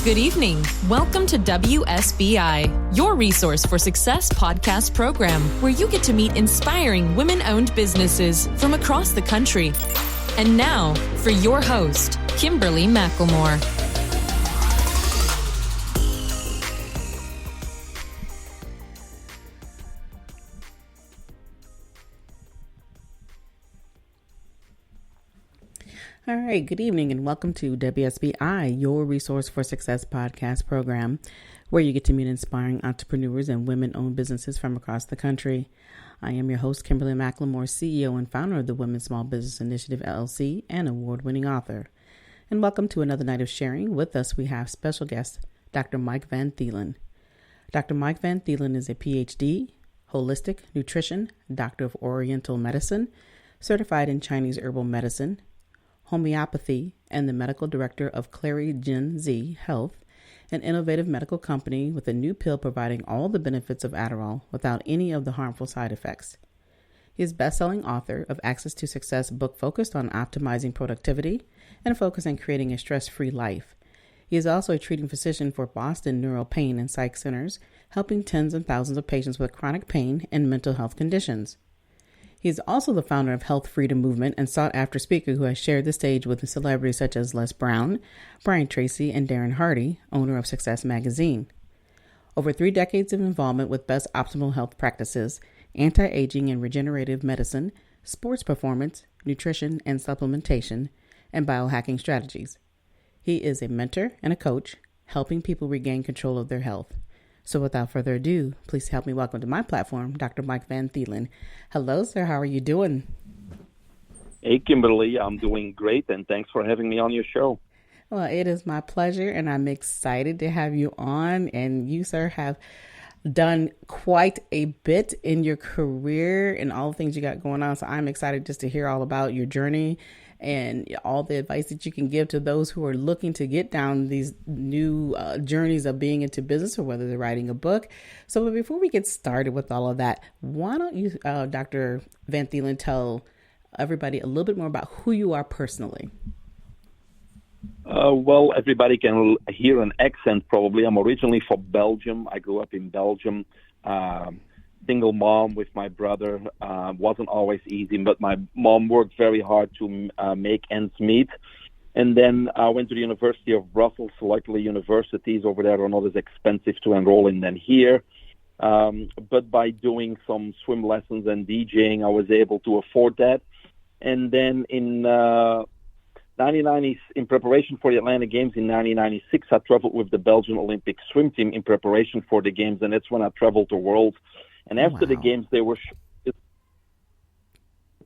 Good evening. Welcome to WSBI, your resource for success podcast program, where you get to meet inspiring women-owned businesses from across the country. And now, for your host, Kimberly McLemore. All right, good evening and welcome to WSBI, your resource for success podcast program, where you get to meet inspiring entrepreneurs and women-owned businesses from across the country. I am your host, Kimberly McLemore, CEO and founder of the Women's Small Business Initiative, LLC, and award-winning author. And welcome to another night of sharing. With us, we have special guest, Dr. Mike Van Thielen. Dr. Mike Van Thielen is a PhD, holistic nutrition, doctor of Oriental Medicine, certified in Chinese herbal medicine, homeopathy, and the medical director of ClariGenZ Health, an innovative medical company with a new pill providing all the benefits of Adderall without any of the harmful side effects. He is best-selling author of Access to Success book focused on optimizing productivity and focus on creating a stress-free life. He is also a treating physician for Boston Neuro pain and Psych centers, helping tens and thousands of patients with chronic pain and mental health conditions. He is also the founder of Health Freedom Movement and sought-after speaker who has shared the stage with celebrities such as Les Brown, Tracy, and Darren Hardy, owner of Success Magazine. Over 3 decades of involvement with best optimal health practices, anti-aging and regenerative medicine, sports performance, nutrition and supplementation, and biohacking strategies. He is a mentor and a coach, helping people regain control of their health. So without further ado, please help me welcome to my platform, Dr. Mike Van Thielen. Hello, sir. How are you doing? Hey, Kimberly. I'm doing great, and thanks for having me on your show. Well, it is my pleasure, and I'm excited to have you on. And you, sir, have done quite a bit in your career and all the things you got going on. So I'm excited just to hear all about your journey and all the advice that you can give to those who are looking to get down these new journeys of being into business, or whether they're writing a book. So before we get started with all of that, why don't you, Dr. Van Thielen, tell everybody a little bit more about who you are personally? Well, everybody can hear an accent probably. I'm originally from Belgium. I grew up in Belgium. Single mom with my brother. Wasn't always easy, but my mom worked very hard to make ends meet. And then I went to the University of Brussels. Luckily, universities over there are not as expensive to enroll in than here. But by doing some swim lessons and DJing, I was able to afford that. And then in 1990, in preparation for the Atlanta Games in 1996, I traveled with the Belgian Olympic swim team in preparation for the Games, and that's when I traveled the world. And after the Games, they were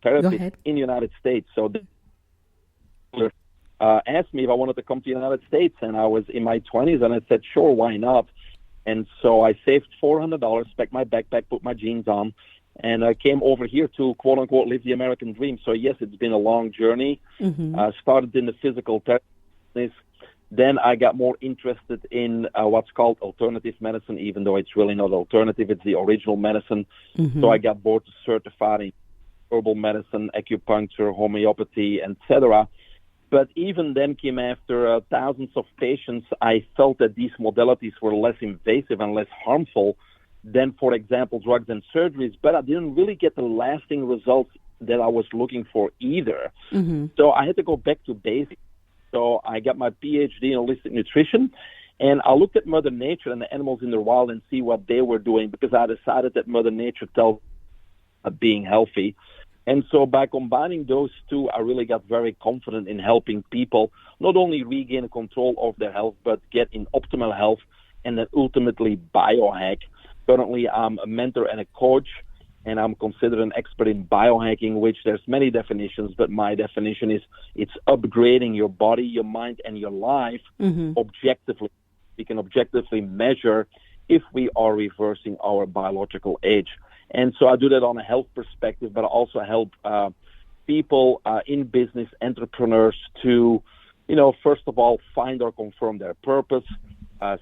therapists in the United States. So they asked me if I wanted to come to the United States, and I was in my 20s, and I said, sure, why not? And so I saved $400, packed my backpack, put my jeans on, and I came over here to, quote-unquote, live the American dream. So, yes, it's been a long journey. Started in the physical therapy business. Then I got more interested in what's called alternative medicine, even though it's really not alternative. It's the original medicine. So I got board certified in herbal medicine, acupuncture, homeopathy, etc. But even then came after thousands of patients, I felt that these modalities were less invasive and less harmful than, for example, drugs and surgeries. But I didn't really get the lasting results that I was looking for either. So I had to go back to basics. So I got my PhD in holistic nutrition, and I looked at Mother Nature and the animals in the wild and see what they were doing, because I decided that Mother Nature tells being healthy. And so by combining those two, I really got very confident in helping people not only regain control of their health, but get in optimal health and then ultimately biohack. Currently, I'm a mentor and a coach, and I'm considered an expert in biohacking, which there's many definitions, but my definition is it's upgrading your body, your mind, and your life objectively. We can objectively measure if we are reversing our biological age. And so I do that on a health perspective, but I also help people in business, entrepreneurs to, first of all, find or confirm their purpose,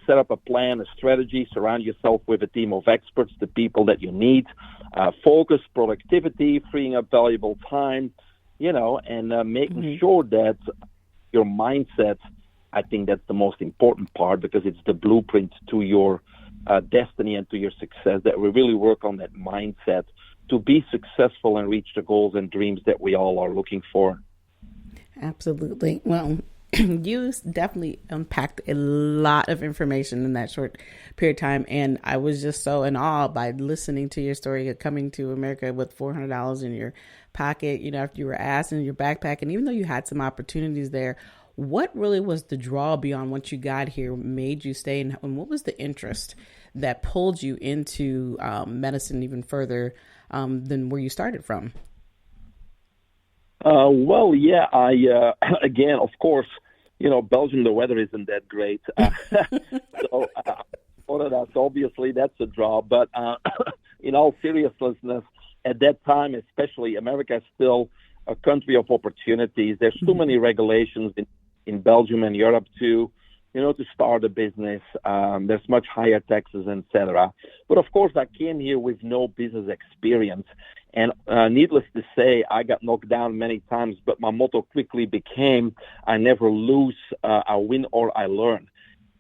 set up a plan, a strategy, surround yourself with a team of experts, the people that you need, focus, productivity, freeing up valuable time, and making sure that your mindset I think that's the most important part because it's the blueprint to your destiny and to your success, that we really work on that mindset to be successful and reach the goals and dreams that we all are looking for. Absolutely. Well, you definitely unpacked a lot of information in that short period of time. And I was just so in awe by listening to your story of coming to America with $400 in your pocket, after you were asked in your backpack. And even though you had some opportunities there, what really was the draw beyond once you got here made you stay? And what was the interest that pulled you into medicine even further than where you started from? Well, yeah, again, of course, Belgium, the weather isn't that great. So obviously that's a draw. But in all seriousness, at that time, especially, America is still a country of opportunities. There's too many regulations in Belgium and Europe to start a business. There's much higher taxes, etc. But of course, I came here with no business experience. And needless to say, I got knocked down many times, but my motto quickly became, I never lose, I win or I learn.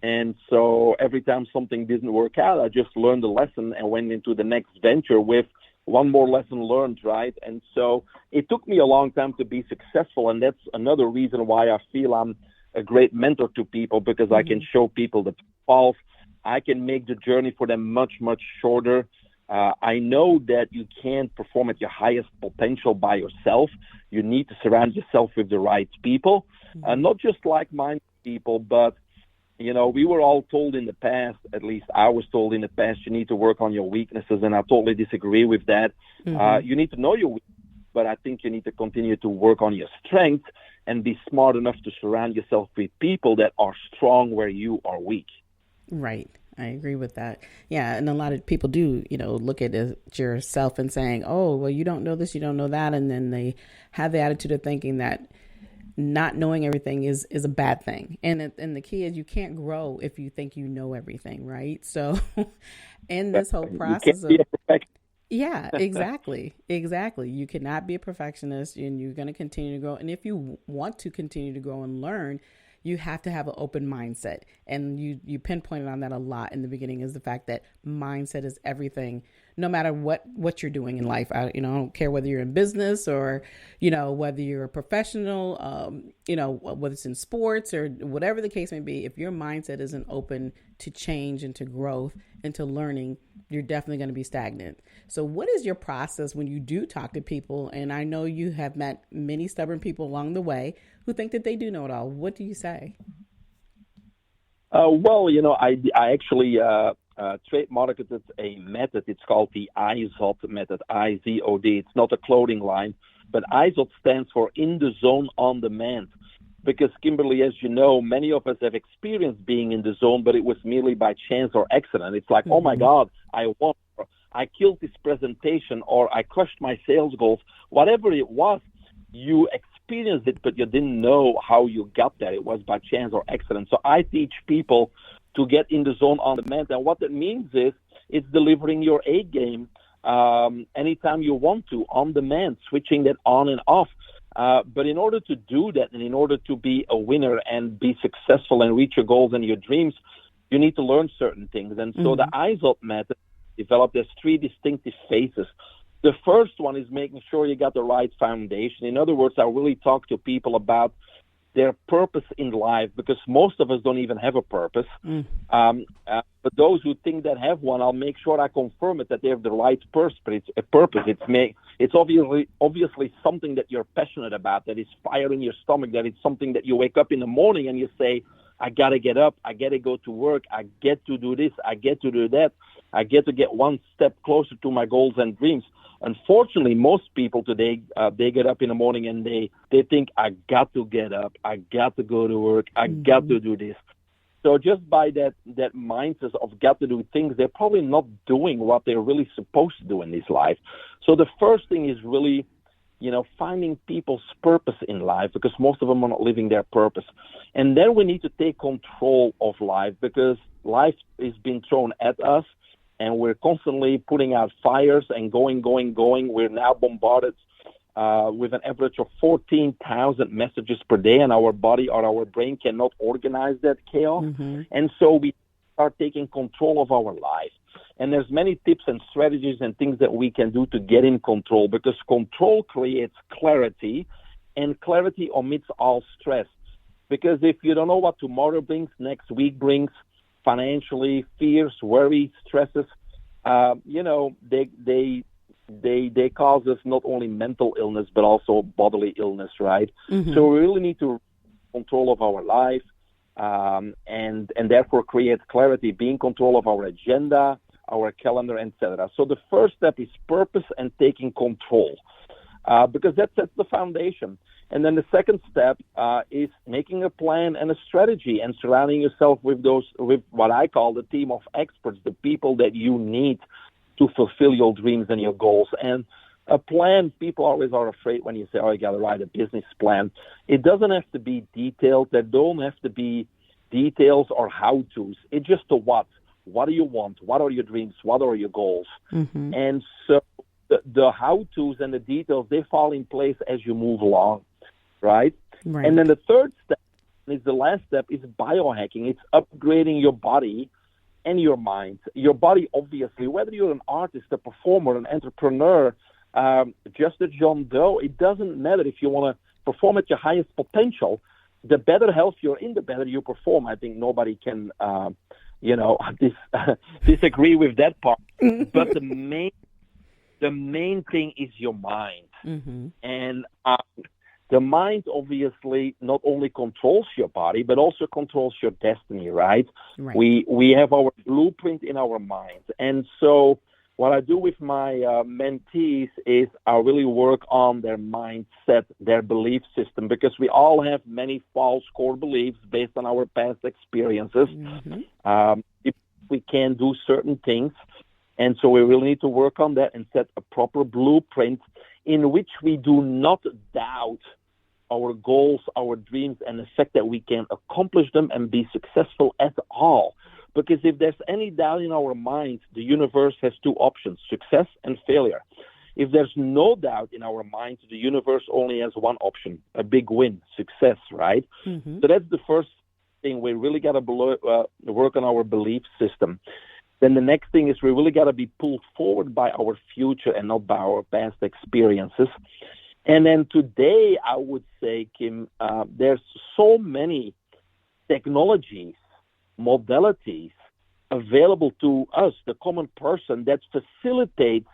And so every time something didn't work out, I just learned the lesson and went into the next venture with one more lesson learned, right? And so it took me a long time to be successful, and that's another reason why I feel I'm a great mentor to people, because I can show people the pitfalls. I can make the journey for them much, much shorter. I know that you can't perform at your highest potential by yourself. You need to surround yourself with the right people, not just like-minded people, but, we were all told in the past, at least I was told in the past, you need to work on your weaknesses, and I totally disagree with that. You need to know your weaknesses, but I think you need to continue to work on your strength and be smart enough to surround yourself with people that are strong where you are weak. Right. I agree with that. Yeah. And a lot of people do, look at yourself and saying, oh, well, you don't know this, you don't know that. And then they have the attitude of thinking that not knowing everything is a bad thing. And the key is you can't grow if you think you know everything. Right. So in this whole process of, yeah, exactly. You cannot be a perfectionist, and you're going to continue to grow. And if you want to continue to grow and learn, you have to have an open mindset. And you pinpointed on that a lot in the beginning, is the fact that mindset is everything, no matter what you're doing in life. I don't care whether you're in business or, whether you're a professional, whether it's in sports or whatever the case may be. If your mindset isn't open to change and to growth and to learning, you're definitely going to be stagnant. So what is your process when you do talk to people? And I know you have met many stubborn people along the way who think that they do know it all. What do you say? I actually trade-marketed a method. It's called the IZOD method, IZOD. It's not a clothing line, but IZOD stands for In the Zone on Demand. Because, Kimberly, as you know, many of us have experienced being in the zone, but it was merely by chance or accident. It's like, oh my God, I won, or I killed this presentation, or I crushed my sales goals. Whatever it was, you experienced it, but you didn't know how you got there. It was by chance or accident. So I teach people to get in the zone on demand. And what that means is it's delivering your A game anytime you want to, on demand, switching that on and off. But in order to do that, and in order to be a winner and be successful and reach your goals and your dreams, you need to learn certain things. And so the IZOD method developed as 3 distinctive phases. The first one is making sure you got the right foundation. In other words, I really talk to people about their purpose in life, because most of us don't even have a purpose. But those who think that have one, I'll make sure I confirm it, that they have the right purpose. It's obviously something that you're passionate about, that is fire in your stomach, that it's something that you wake up in the morning and you say, I got to get up, I got to go to work, I get to do this, I get to do that, I get to get one step closer to my goals and dreams. Unfortunately, most people today, they get up in the morning and they think, I got to get up, I got to go to work, I got to do this. So just by that mindset of got to do things, they're probably not doing what they're really supposed to do in this life. So the first thing is really, finding people's purpose in life, because most of them are not living their purpose. And then we need to take control of life, because life is being thrown at us, and we're constantly putting out fires and going. We're now bombarded with an average of 14,000 messages per day, and our body or our brain cannot organize that chaos. And so we start taking control of our life. And there's many tips and strategies and things that we can do to get in control, because control creates clarity, and clarity omits all stress. Because if you don't know what tomorrow brings, next week brings, financially, fears, worries, stresses, they cause us not only mental illness, but also bodily illness, right? So we really need to control of our life, and therefore create clarity, be in control of our agenda, our calendar, etc. So the first step is purpose and taking control, because that sets the foundation. And then the second step is making a plan and a strategy, and surrounding yourself with what I call the team of experts, the people that you need to fulfill your dreams and your goals. And a plan, people always are afraid when you say, you got to write a business plan. It doesn't have to be detailed. There don't have to be details or how-tos. It's just the what. What do you want? What are your dreams? What are your goals? And so the how-tos and the details, they fall in place as you move along, right? And then the third step is the last step is biohacking. It's upgrading your body and your mind. Your body, obviously, whether you're an artist, a performer, an entrepreneur, just a John Doe, it doesn't matter. If you want to perform at your highest potential, the better health you're in, the better you perform. I think nobody can, disagree with that part. But the main thing is your mind. And the mind obviously not only controls your body, but also controls your destiny, right? We have our blueprint in our mind. And so what I do with my mentees is I really work on their mindset, their belief system, because we all have many false core beliefs based on our past experiences. If we can't do certain things. And so we really need to work on that and set a proper blueprint in which we do not doubt our goals, our dreams, and the fact that we can accomplish them and be successful at all. Because if there's any doubt in our minds, the universe has two options, success and failure. If there's no doubt in our minds, the universe only has one option, a big win, success, right? So that's the first thing. We really got to work on our belief system. Then the next thing is we really got to be pulled forward by our future and not by our past experiences. And then today, I would say, Kim, there's so many technologies, modalities available to us, the common person, that facilitates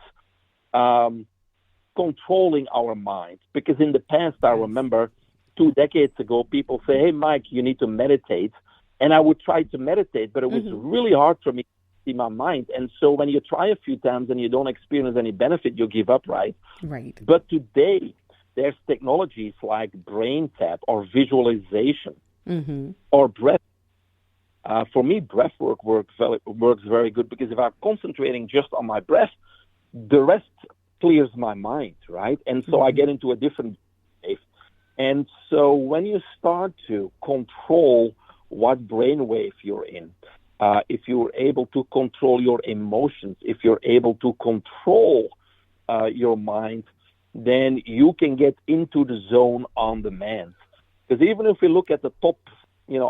controlling our mind. Because in the past, I remember 2 decades ago, people say, hey, Mike, you need to meditate. And I would try to meditate, but it was really hard for me to see my mind. And so when you try a few times and you don't experience any benefit, you give up, right? But today, there's technologies like brain tap or visualization or breath. For me, breath work works very good, because if I'm concentrating just on my breath, the rest clears my mind, right? And so I get into a different place. And so when you start to control what brainwave you're in, if you're able to control your emotions, if you're able to control your mind, then you can get into the zone on demand. Because even if we look at the top,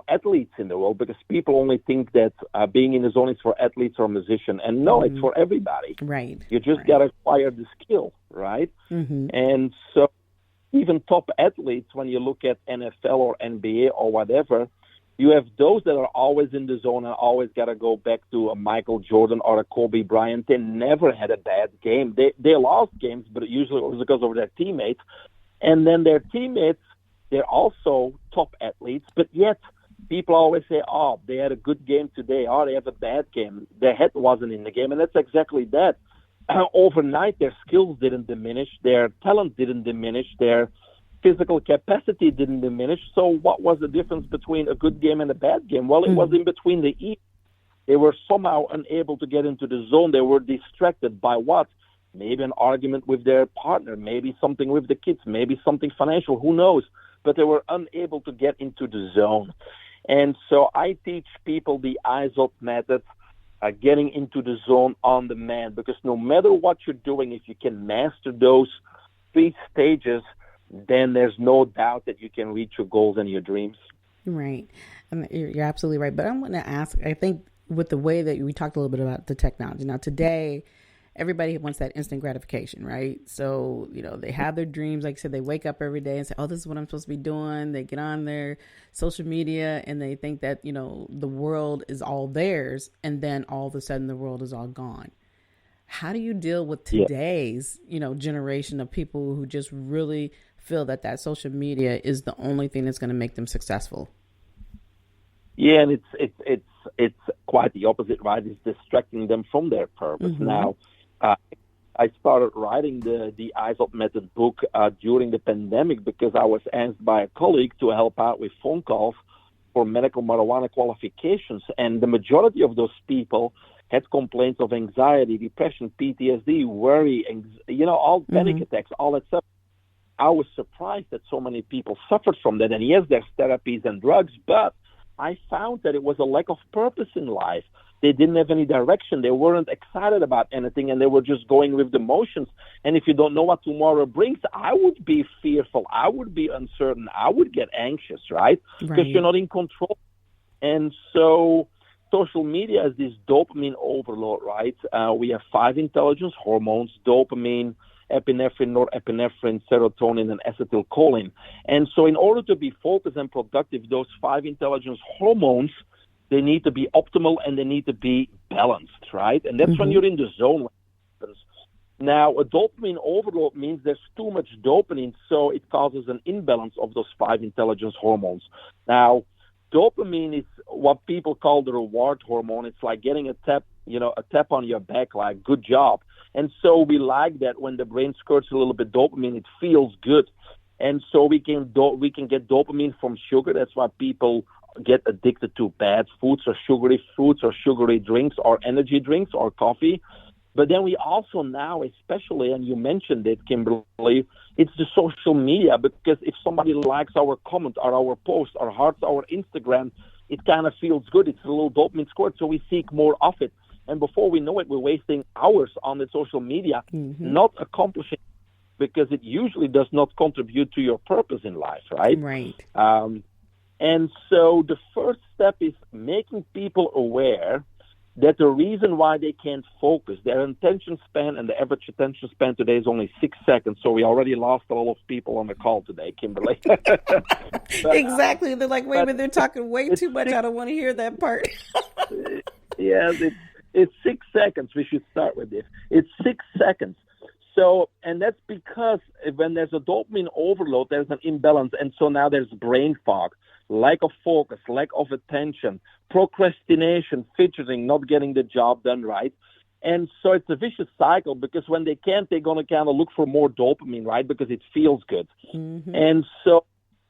athletes in the world, because people only think that being in the zone is for athletes or musicians, and no, it's for everybody. You just got to acquire the skill, right? And so even top athletes, when you look at NFL or NBA or whatever, you have those that are always in the zone and always got to go back to a Michael Jordan or a Kobe Bryant. They never had a bad game. They lost games, but usually it was because of their teammates. And then their teammates, they're also top athletes, but yet people always say, they had a good game today, they have a bad game. Their head wasn't in the game, and that's exactly that. Overnight, their skills didn't diminish, their talent didn't diminish, their physical capacity didn't diminish. So what was the difference between a good game and a bad game? Well, it was in between the ears. They were somehow unable to get into the zone. They were distracted by what? Maybe an argument with their partner, maybe something with the kids, maybe something financial, who knows? But they were unable to get into the zone. And so I teach people the IZOP method, getting into the zone on demand, because no matter what you're doing, if you can master those 3 stages, then there's no doubt that you can reach your goals and your dreams. Right. And you're absolutely right. But I'm going to ask, I think with the way that we talked a little bit about the technology. Now, today, everybody wants that instant gratification, right? So, they have their dreams. Like I said, they wake up every day and say, oh, this is what I'm supposed to be doing. They get on their social media and they think that, the world is all theirs. And then all of a sudden the world is all gone. How do you deal with today's, generation of people who just really feel that social media is the only thing that's going to make them successful? Yeah, and it's quite the opposite, right? It's distracting them from their purpose. Mm-hmm. Now, I started writing the Eyes Up Method book during the pandemic because I was asked by a colleague to help out with phone calls for medical marijuana qualifications, and the majority of those people had complaints of anxiety, depression, PTSD, worry, all panic attacks, all that stuff. I was surprised that so many people suffered from that. And yes, there's therapies and drugs, but I found that it was a lack of purpose in life. They didn't have any direction. They weren't excited about anything, and they were just going with the motions. And if you don't know what tomorrow brings, I would be fearful. I would be uncertain. I would get anxious, right? Because you're not in control. And so social media is this dopamine overload, right? We have 5 intelligence hormones: dopamine, epinephrine, norepinephrine, serotonin, and acetylcholine. And so in order to be focused and productive, those 5 intelligence hormones, they need to be optimal and they need to be balanced, right? And that's when you're in the zone. Now, a dopamine overload means there's too much dopamine, so it causes an imbalance of those 5 intelligence hormones. Now, dopamine is what people call the reward hormone. It's like getting a tap on your back, like, good job. And so we like that when the brain squirts a little bit dopamine, it feels good. And so we can get dopamine from sugar. That's why people get addicted to bad foods or sugary foods or sugary drinks or energy drinks or coffee. But then we also now, especially, and you mentioned it, Kimberly, it's the social media, because if somebody likes our comment or our post or hearts our Instagram, it kind of feels good. It's a little dopamine squirt, so we seek more of it. And before we know it, we're wasting hours on the social media, not accomplishing, because it usually does not contribute to your purpose in life, right? Right. And so the first step is making people aware that the reason why they can't focus, their attention span, and the average attention span today is only 6 seconds. So we already lost a lot of people on the call today, Kimberly. Exactly. They're like, wait a minute, they're talking way too much. I don't want to hear that part. Yeah, it's 6 seconds. We should start with this. It's 6 seconds. So, and that's because when there's a dopamine overload, there's an imbalance. And so now there's brain fog, lack of focus, lack of attention, procrastination, fidgeting, not getting the job done right. And so it's a vicious cycle, because when they can't, they're going to kind of look for more dopamine, right? Because it feels good. And so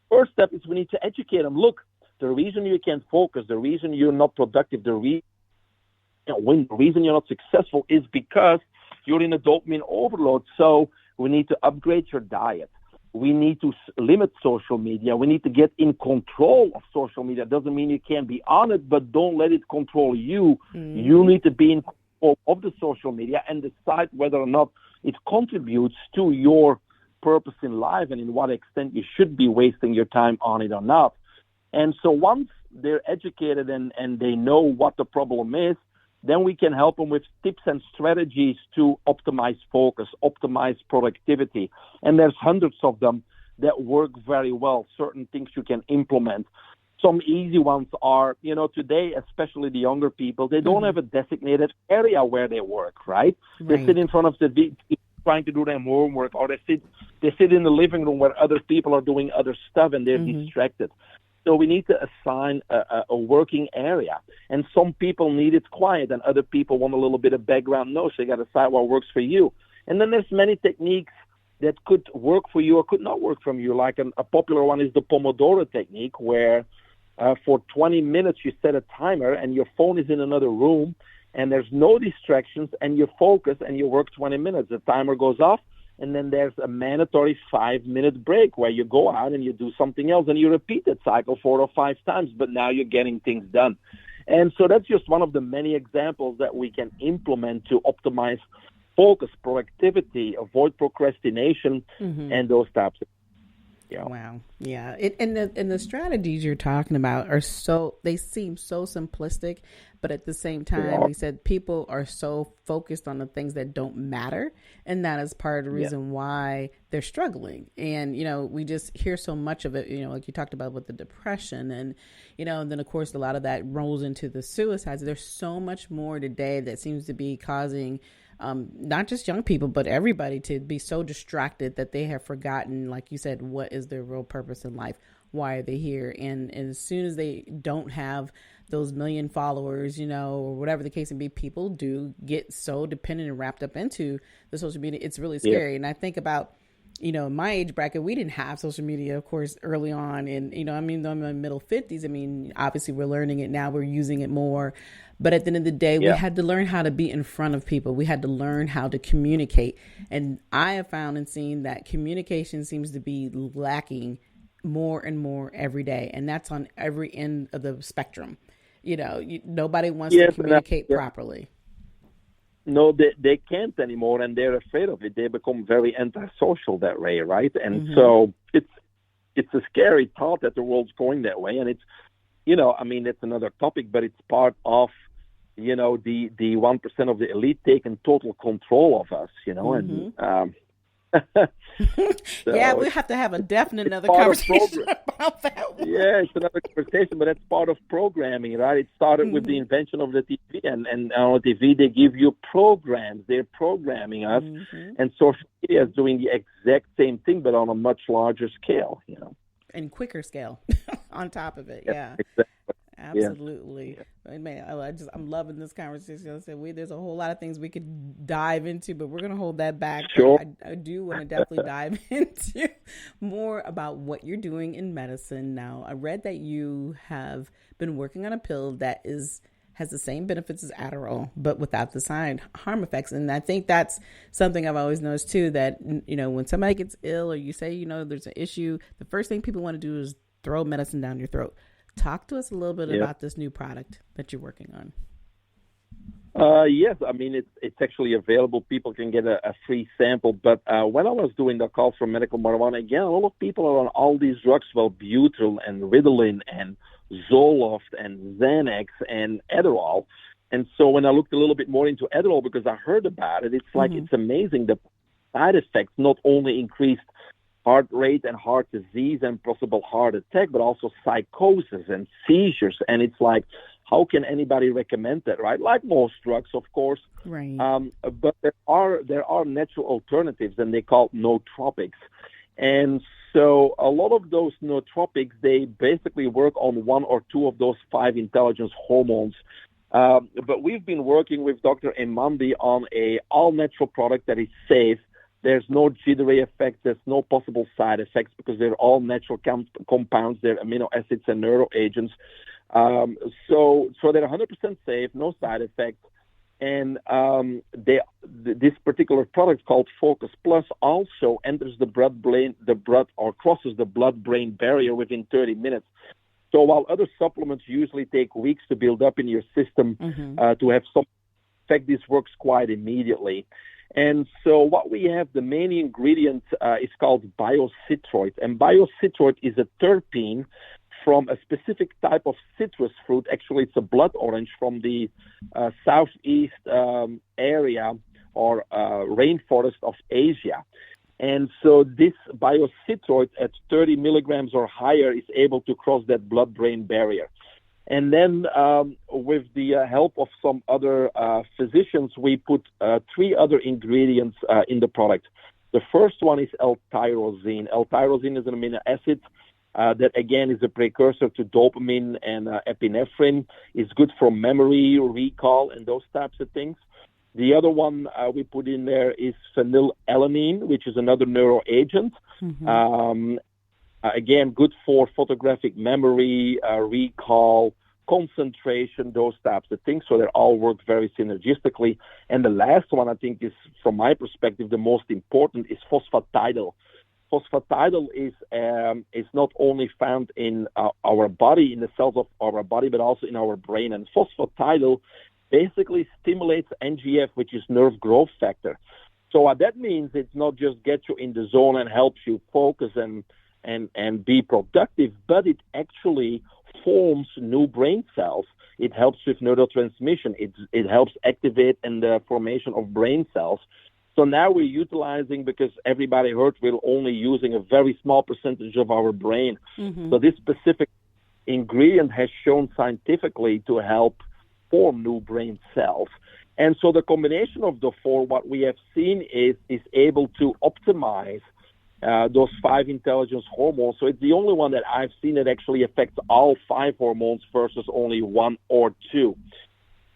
first step is we need to educate them. Look, the reason you can't focus, the reason you're not productive, the reason you're not successful is because you're in a dopamine overload. So we need to upgrade your diet. We need to limit social media. We need to get in control of social media. Doesn't mean you can't be on it, but don't let it control you. You need to be in control of the social media and decide whether or not it contributes to your purpose in life and in what extent you should be wasting your time on it or not. And so once they're educated and they know what the problem is, then we can help them with tips and strategies to optimize focus, optimize productivity. And there's hundreds of them that work very well, certain things you can implement. Some easy ones are, today, especially the younger people, they don't have a designated area where they work, right? They sit in front of the TV trying to do their homework, or they sit in the living room where other people are doing other stuff and they're distracted. So we need to assign a working area. And some people need it quiet, and other people want a little bit of background noise. So you got to decide what works for you. And then there's many techniques that could work for you or could not work for you. Like a popular one is the Pomodoro technique, where for 20 minutes you set a timer and your phone is in another room and there's no distractions, and you focus and you work 20 minutes. The timer goes off. And then there's a mandatory 5-minute break where you go out and you do something else, and you repeat that cycle 4 or 5 times, but now you're getting things done. And so that's just one of the many examples that we can implement to optimize focus, productivity, avoid procrastination, and those types of yeah. Wow. Yeah. And the strategies you're talking about they seem so simplistic, but at the same time, you said people are so focused on the things that don't matter. And that is part of the reason why they're struggling. And, we just hear so much of it, like you talked about with the depression and, and then of course, a lot of that rolls into the suicides. There's so much more today that seems to be causing not just young people, but everybody to be so distracted that they have forgotten, like you said, what is their real purpose in life? Why are they here? And as soon as they don't have those million followers, or whatever the case may be, people do get so dependent and wrapped up into the social media. It's really scary. Yeah. And I think about, my age bracket, we didn't have social media, of course, early on. And, I'm in my middle 50s. Obviously we're learning it now. We're using it more. But at the end of the day, we had to learn how to be in front of people. We had to learn how to communicate. And I have found and seen that communication seems to be lacking more and more every day. And that's on every end of the spectrum. Nobody wants to communicate properly. No, they can't anymore, and they're afraid of it. They become very antisocial that way, right? And so it's a scary thought that the world's going that way. And it's, it's another topic, but it's part of, the 1% of the elite taking total control of us, and so yeah, we have to have a definite another conversation about that one. Yeah, it's another conversation, but that's part of programming, right? It started with the invention of the TV, and on TV they give you programs. They're programming us, and social media is doing the exact same thing, but on a much larger scale, and quicker scale on top of it. Yeah, exactly. Absolutely. Yeah. Man, I'm loving this conversation. I said there's a whole lot of things we could dive into, but we're going to hold that back. Sure. I do want to definitely dive into more about what you're doing in medicine now. I read that you have been working on a pill that has the same benefits as Adderall, but without the side harm effects. And I think that's something I've always noticed too, that, when somebody gets ill or you say, there's an issue, the first thing people want to do is throw medicine down your throat. Talk to us a little bit about this new product that you're working on. Yes, it's actually available. People can get a free sample. But when I was doing the calls for medical marijuana, again, a lot of people are on all these drugs, Butyl and Ritalin and Zoloft and Xanax and Adderall. And so when I looked a little bit more into Adderall, because I heard about it, it's like it's amazing. The side effects not only increased heart rate and heart disease and possible heart attack, but also psychosis and seizures. And it's like, how can anybody recommend that, right? Like most drugs, of course. Right. But there are natural alternatives, and they call nootropics. And so a lot of those nootropics, they basically work on one or two of those 5 intelligence hormones. But we've been working with Dr. Emandi on a all-natural product that is safe. There's no jittery effects. There's no possible side effects because they're all natural compounds. They're amino acids and neuro agents. So they're 100% safe, no side effects. And this particular product called Focus Plus also enters crosses the blood-brain barrier within 30 minutes. So while other supplements usually take weeks to build up in your system to have some effect, this works quite immediately. And so what we have, the main ingredient is called biocitroid. And biocitroid is a terpene from a specific type of citrus fruit. Actually, it's a blood orange from the southeast area or rainforest of Asia. And so this biocitroid at 30 milligrams or higher is able to cross that blood-brain barrier. And then with the help of some other physicians, we put 3 other ingredients in the product. The first one is L-tyrosine. L-tyrosine is an amino acid that, again, is a precursor to dopamine and epinephrine. It's good for memory, recall, and those types of things. The other one we put in there is phenylalanine, which is another neuro agent. Again, good for photographic memory, recall, concentration, those types of things. So they all work very synergistically. And the last one, I think, is, from my perspective, the most important, is phosphatidylate. Phosphatidylate is not only found in our body, in the cells of our body, but also in our brain. And phosphatidylate basically stimulates NGF, which is nerve growth factor. So what that means, it's not just gets you in the zone and helps you focus and be productive, but it actually forms new brain cells. It helps with neurotransmission. It helps activate in the formation of brain cells. So now we're utilizing, because everybody heard we're only using a very small percentage of our brain. Mm-hmm. So this specific ingredient has shown scientifically to help form new brain cells. And so the combination of the four, what we have seen is able to optimize those 5 intelligence hormones. So it's the only one that I've seen that actually affects all 5 hormones versus only 1 or 2.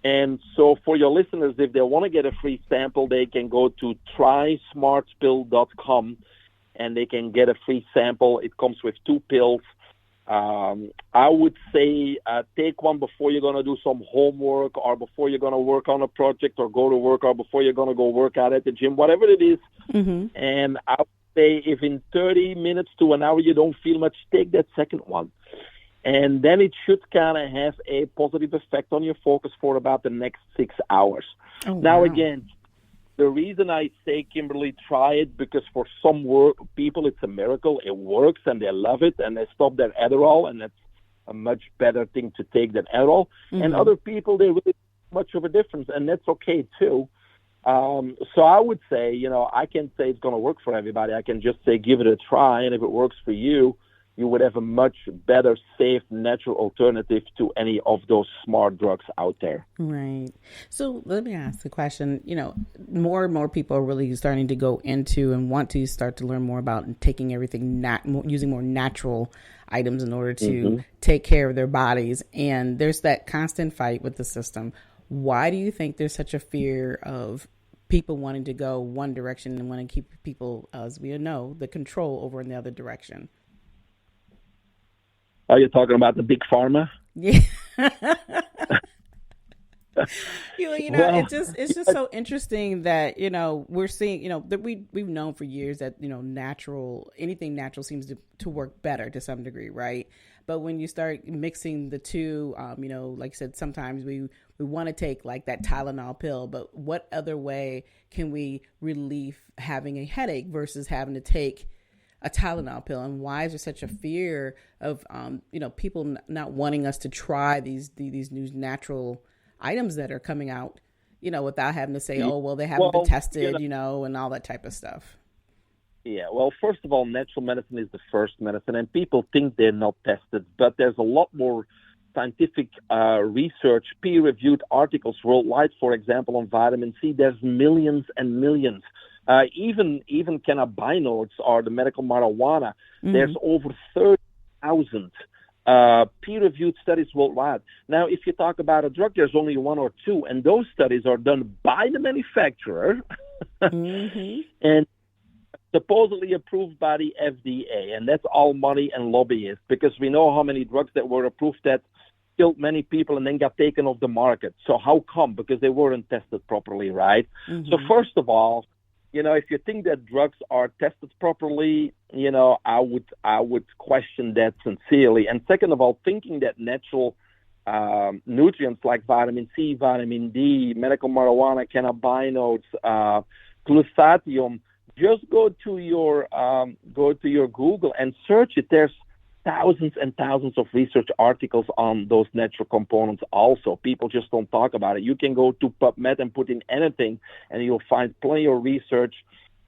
And so for your listeners, if they want to get a free sample, they can go to trysmartpill.com and they can get a free sample. It comes with 2 pills. I would say take one before you're going to do some homework, or before you're going to work on a project or go to work, or before you're going to go work out at the gym, whatever it is. Mm-hmm. And I would say if in 30 minutes to an hour you don't feel much, take that second one. And then it should kind of have a positive effect on your focus for about the next 6 hours. Oh, now, wow. Again, the reason I say, Kimberly, try it, because for some people it's a miracle. It works and they love it and they stop their Adderall, and that's a much better thing to take than Adderall. Mm-hmm. And other people, they really much of a difference, and that's okay too. So I would say, I can't say it's going to work for everybody. I can just say give it a try, and if it works for you, you would have a much better, safe, natural alternative to any of those smart drugs out there. Right. So let me ask the question, more and more people are really starting to go into and want to start to learn more about taking everything, using more natural items in order to mm-hmm. take care of their bodies. And there's that constant fight with the system. Why do you think there's such a fear of people wanting to go one direction and want to keep people, as we know, the control over in the other direction? Are you talking about the big pharma? Yeah. It's just so interesting that, we're seeing, that we've known for years that, anything natural seems to work better to some degree, right? But when you start mixing the two, like I said, sometimes we want to take like that Tylenol pill, but what other way can we relieve having a headache versus having to take a Tylenol pill? And why is there such a fear of, people not wanting us to try these new natural items that are coming out, without having to say, oh, well, they haven't been tested, and all that type of stuff? Yeah, well, first of all, natural medicine is the first medicine, and people think they're not tested, but there's a lot more scientific research, peer-reviewed articles worldwide, for example, on vitamin C. There's millions and millions. Even cannabinoids or the medical marijuana, mm-hmm. there's over 30,000 peer-reviewed studies worldwide. Now, if you talk about a drug, there's only 1 or 2, and those studies are done by the manufacturer mm-hmm. and supposedly approved by the FDA, and that's all money and lobbyists, because we know how many drugs that were approved that killed many people and then got taken off the market. So how come? Because they weren't tested properly, right? Mm-hmm. So first of all, if you think that drugs are tested properly, I would question that sincerely. And second of all, thinking that natural nutrients like vitamin C, vitamin D, medical marijuana, cannabinoids, glutathione, just go to your Google and search it. There's thousands and thousands of research articles on those natural components also. People just don't talk about it. You can go to PubMed and put in anything, and you'll find plenty of research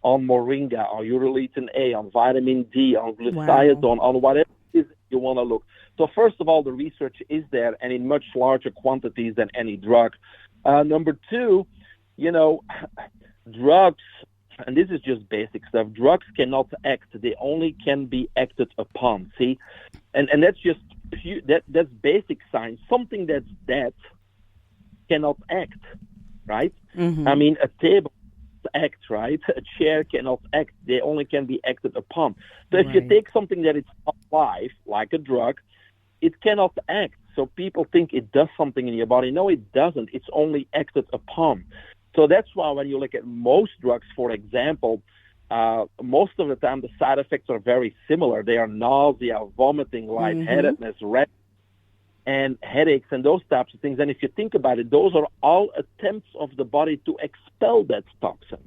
on moringa, on urolithin A, on vitamin D, on glutathione, wow. on whatever it is you want to look. So first of all, the research is there, and in much larger quantities than any drug. Number two, drugs, and this is just basic stuff, drugs cannot act. They only can be acted upon, see? And that's just that's basic science. Something that's dead cannot act, right? Mm-hmm. I mean, a table act, right? A chair cannot act. They only can be acted upon. So if you take something that is alive, like a drug, it cannot act. So people think it does something in your body. No, it doesn't. It's only acted upon. So that's why when you look at most drugs, for example, most of the time the side effects are very similar. They are nausea, vomiting, lightheadedness, mm-hmm. and headaches and those types of things. And if you think about it, those are all attempts of the body to expel that toxin,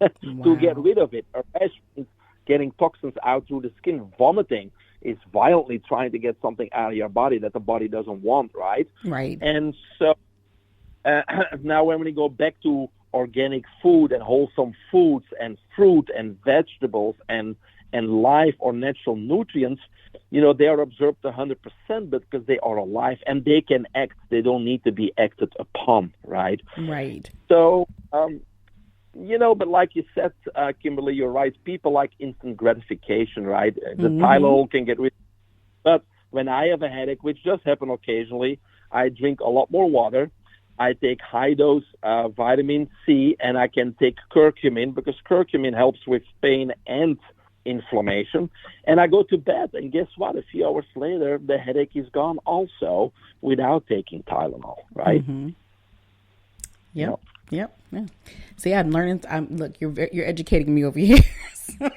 to get rid of it. Or getting toxins out through the skin, vomiting is violently trying to get something out of your body that the body doesn't want, right? Right. And so now when we go back to organic food and wholesome foods and fruit and vegetables and live or natural nutrients, they are absorbed 100% because they are alive and they can act. They don't need to be acted upon, right? Right. So, but like you said, Kimberly, you're right. People like instant gratification, right? The Tylenol can get rid of it. But when I have a headache, which does happen occasionally, I drink a lot more water. I take high-dose vitamin C, and I can take curcumin because curcumin helps with pain and inflammation. And I go to bed, and guess what? A few hours later, the headache is gone also without taking Tylenol, right? Mm-hmm. Yep. Yeah. See, I'm learning. Look, you're educating me over here. I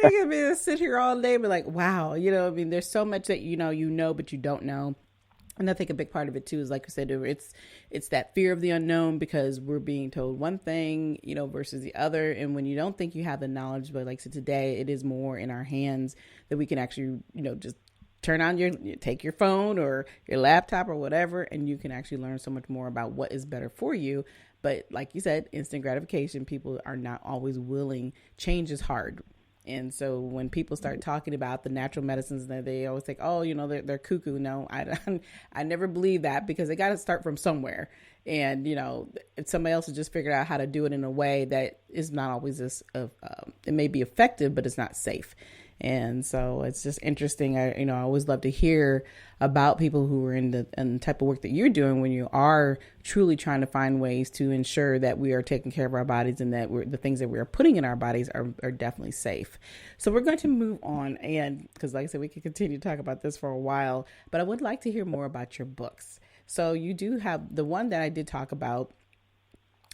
can be to sit here all day and be like, wow, there's so much that but you don't know. And I think a big part of it too is, like you said, it's that fear of the unknown because we're being told one thing, versus the other. And when you don't think you have the knowledge, but like I said, today it is more in our hands that we can actually, just turn on take your phone or your laptop or whatever, and you can actually learn so much more about what is better for you. But like you said, instant gratification, people are not always willing. Change is hard. And so when people start talking about the natural medicines, they always think, oh, they're cuckoo. No, I never believe that because they got to start from somewhere. And, if somebody else has just figured out how to do it in a way that is not always it may be effective, but it's not safe. And so it's just interesting. I always love to hear about people who are in the type of work that you're doing when you are truly trying to find ways to ensure that we are taking care of our bodies and that the things that we are putting in our bodies are definitely safe. So we're going to move on. And because like I said, we could continue to talk about this for a while, but I would like to hear more about your books. So you do have the one that I did talk about,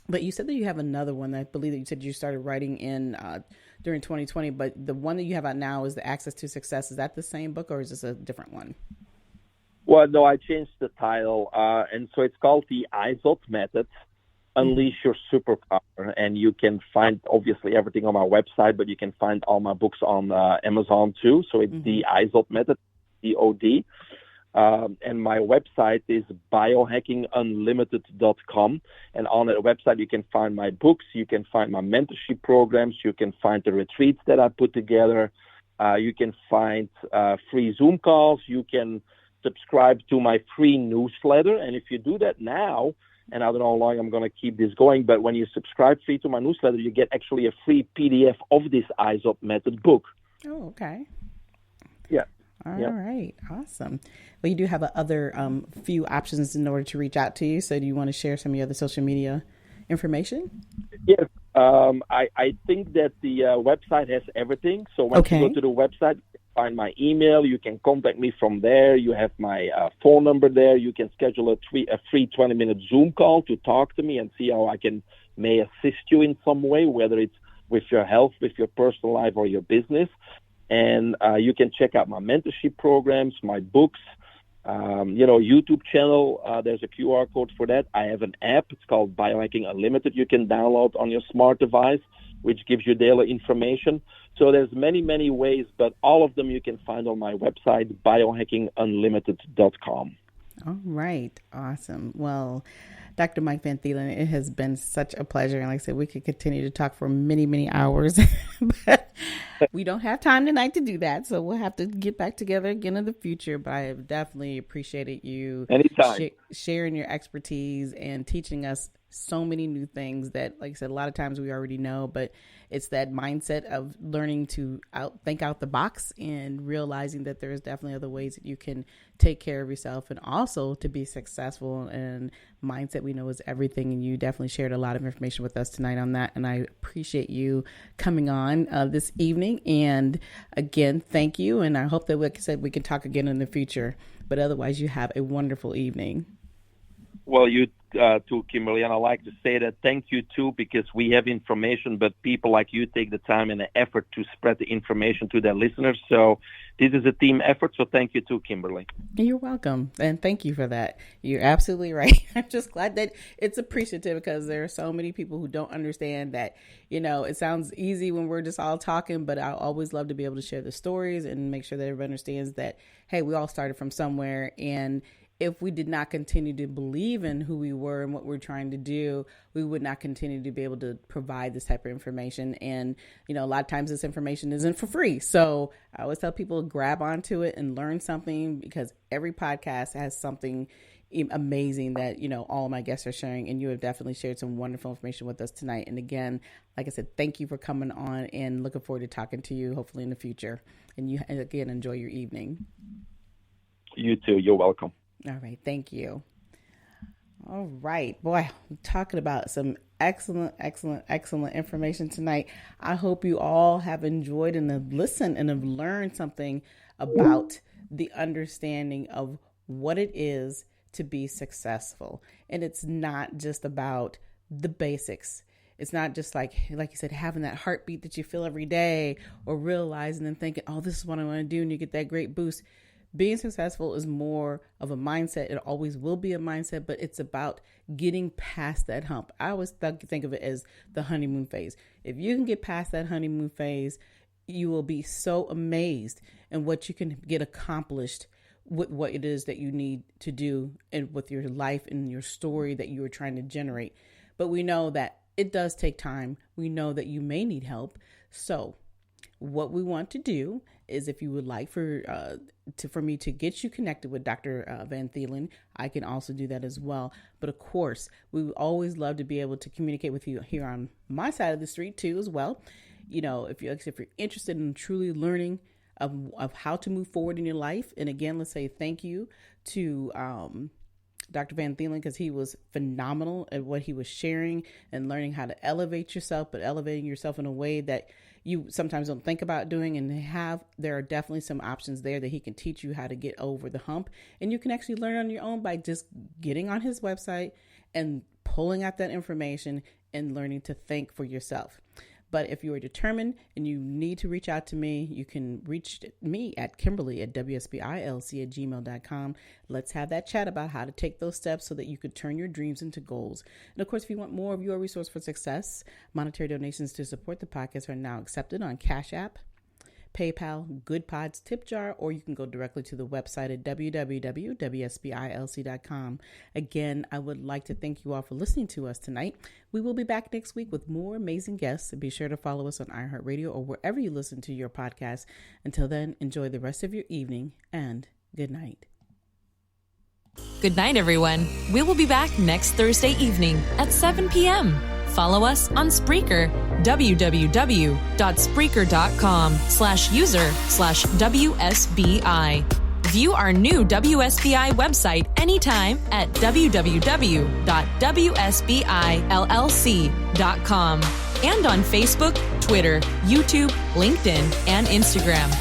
but you said that you have another one that I believe that you said you started writing in during 2020, but the one that you have out now is the Access to Success. Is that the same book or is this a different one? Well, no, I changed the title. And so it's called the IZOT Method, Unleash Your Superpower. And you can find obviously everything on my website, but you can find all my books on Amazon too. So it's the IZOT Method, DOD. And my website is biohackingunlimited.com. And on that website, you can find my books. You can find my mentorship programs. You can find the retreats that I put together. You can find free Zoom calls. You can subscribe to my free newsletter. And if you do that now, and I don't know how long I'm going to keep this going, but when you subscribe free to my newsletter, you get actually a free PDF of this IZOP Method book. Oh, okay. Yeah. All right. Awesome. Well, you do have other few options in order to reach out to you. So do you want to share some of your other social media information? Yes. I think that the website has everything. So once you go to the website, you can find my email. You can contact me from there. You have my phone number there. You can schedule a free 20-minute Zoom call to talk to me and see how I may assist you in some way, whether it's with your health, with your personal life, or your business. And you can check out my mentorship programs, my books, YouTube channel. There's a QR code for that. I have an app. It's called Biohacking Unlimited. You can download on your smart device, which gives you daily information. So there's many, many ways, but all of them you can find on my website, biohackingunlimited.com. All right. Awesome. Well, Dr. Mike Van Thielen, it has been such a pleasure. And like I said, we could continue to talk for many, many hours, but we don't have time tonight to do that. So we'll have to get back together again in the future. But I have definitely appreciated you sharing your expertise and teaching us so many new things that, like I said, a lot of times we already know, but it's that mindset of learning to think out the box and realizing that there is definitely other ways that you can take care of yourself and also to be successful. And mindset, we know, is everything. And you definitely shared a lot of information with us tonight on that. And I appreciate you coming on this evening. And again, thank you. And I hope that, like I said, we can talk again in the future. But otherwise, you have a wonderful evening. Well, you too, Kimberly, and I like to say that thank you too, because we have information, but people like you take the time and the effort to spread the information to their listeners. So this is a team effort. So thank you too, Kimberly. You're welcome, and thank you for that. You're absolutely right. I'm just glad that it's appreciative, because there are so many people who don't understand that. It sounds easy when we're just all talking, but I always love to be able to share the stories and make sure that everybody understands that, hey, we all started from somewhere, and if we did not continue to believe in who we were and what we're trying to do, we would not continue to be able to provide this type of information. And, a lot of times this information isn't for free. So I always tell people, grab onto it and learn something, because every podcast has something amazing that, all of my guests are sharing. And you have definitely shared some wonderful information with us tonight. And again, like I said, thank you for coming on, and looking forward to talking to you hopefully in the future. And you, again, enjoy your evening. You too. You're welcome. All right. Thank you. All right. Boy, I'm talking about some excellent information tonight. I hope you all have enjoyed and have listened and have learned something about the understanding of what it is to be successful. And it's not just about the basics. It's not just like you said, having that heartbeat that you feel every day, or realizing and thinking, oh, this is what I want to do. And you get that great boost. Being successful is more of a mindset. It always will be a mindset, but it's about getting past that hump. I always think of it as the honeymoon phase. If you can get past that honeymoon phase, you will be so amazed in what you can get accomplished with what it is that you need to do, and with your life and your story that you are trying to generate. But we know that it does take time. We know that you may need help. So what we want to do is, if you would like for me to get you connected with Dr. Van Thielen, I can also do that as well. But of course, we would always love to be able to communicate with you here on my side of the street too, as well. If you're interested in truly learning of how to move forward in your life. And again, let's say thank you to Dr. Van Thielen, because he was phenomenal at what he was sharing and learning how to elevate yourself, but elevating yourself in a way that you sometimes don't think about doing. And there are definitely some options there that he can teach you how to get over the hump. And you can actually learn on your own by just getting on his website and pulling out that information and learning to think for yourself. But if you are determined and you need to reach out to me, you can reach me at Kimberly@WSBILC@gmail.com. Let's have that chat about how to take those steps so that you could turn your dreams into goals. And of course, if you want more of your resource for success, monetary donations to support the podcast are now accepted on Cash App, PayPal, Good Pods, Tip Jar, or you can go directly to the website at www.WSBILC.com. Again, I would like to thank you all for listening to us tonight. We will be back next week with more amazing guests. Be sure to follow us on iHeartRadio or wherever you listen to your podcast. Until then, enjoy the rest of your evening, and good night. Good night, everyone. We will be back next Thursday evening at 7 p.m. Follow us on Spreaker, www.spreaker.com/user/WSBI. View our new WSBI website anytime at www.WSBILLC.com, and on Facebook, Twitter, YouTube, LinkedIn, and Instagram.